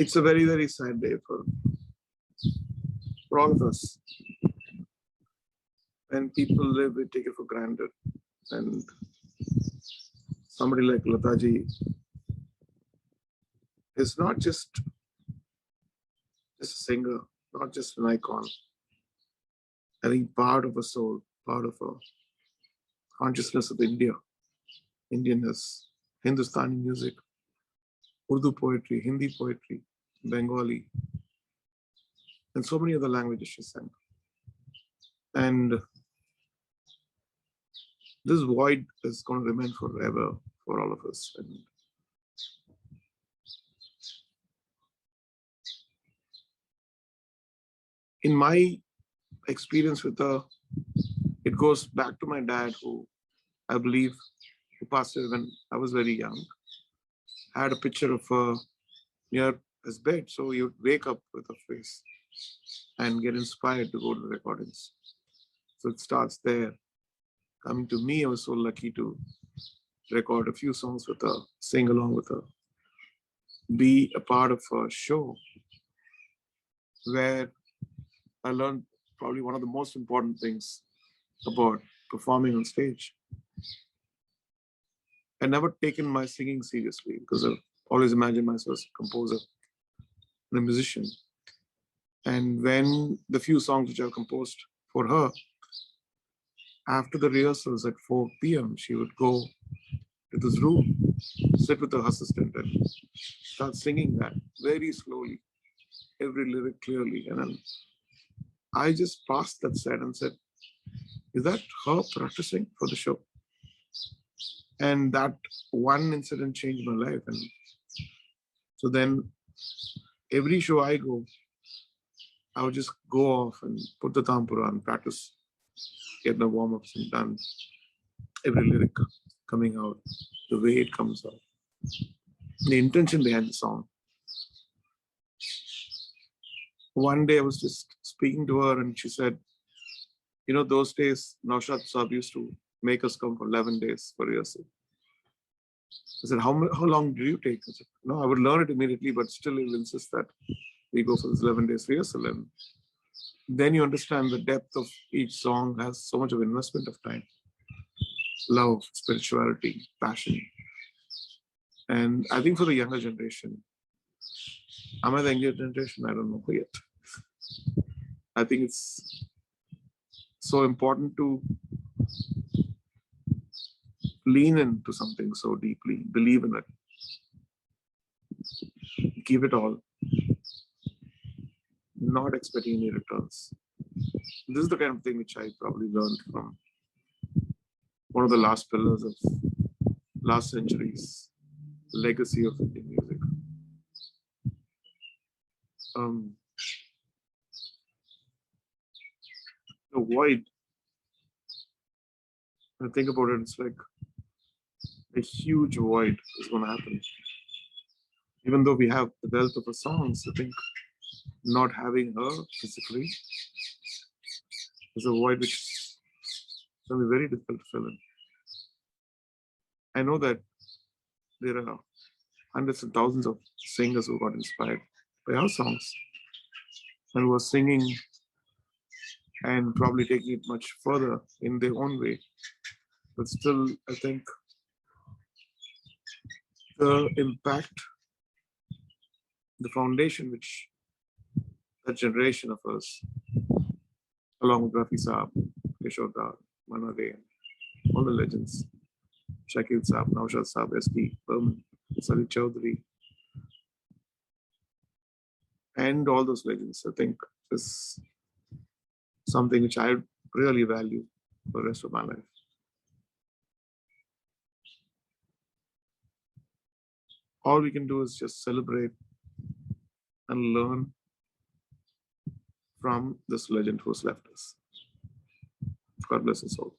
it's a very, very sad day for all of us. When people live, we take it for granted. And somebody like Lata ji is not just a singer, not just an icon. I think part of a soul, part of a consciousness of India, Indianness, Hindustani music, Urdu poetry, Hindi poetry, Bengali, and so many other languages she sang. And this void is going to remain forever for all of us. And in my experience with her, it goes back to my dad, who I believe who passed away when I was very young. I had a picture of her near his bed, so you'd wake up with her face and get inspired to go to the recordings. So it starts there. Coming to me, I was so lucky to record a few songs with her, sing along with her, be a part of a show where I learned probably one of the most important things about performing on stage. I never taken my singing seriously because I've always imagined myself as a composer and a musician. And when the few songs which I've composed for her, after the rehearsals at 4 p.m., she would go to this room, sit with her assistant and start singing that very slowly, every lyric clearly. And then I just passed that set and said, is that her practicing for the show? And that one incident changed my life. And so then every show I go, I would just go off and put the tampura and practice, get the warm-ups and done. Every lyric coming out, the way it comes out, the intention behind the song. One day I was just speaking to her and she said, you know, those days, Naushad Saab used to make us come for 11 days for rehearsal. I said, how long do you take? I said, no, I would learn it immediately, but still he will insist that we go for this 11 days rehearsal. And then you understand the depth of each song has so much of investment of time, love, spirituality, passion. And I think for the younger generation, am I the younger generation? I don't know yet. I think it's so important to lean into something so deeply, believe in it, give it all, not expecting any returns. This is the kind of thing which I probably learned from one of the last pillars of last century's legacy of Indian music. The void, when I think about it, it's like a huge void is going to happen. Even though we have the wealth of her songs, I think not having her physically is a void which is going to be very difficult to fill in. I know that there are hundreds and thousands of singers who got inspired by our songs and who are singing and probably taking it much further in their own way. But still, I think the impact, the foundation which that generation of us, along with Rafi Saab, Kishore Da, Manade, all the legends, Shakil Saab, Naushad Saab, S.T. Burman, Sari Chaudhary, and all those legends, I think is something which I really value for the rest of my life. All we can do is just celebrate and learn from this legend who's left us. God bless us all.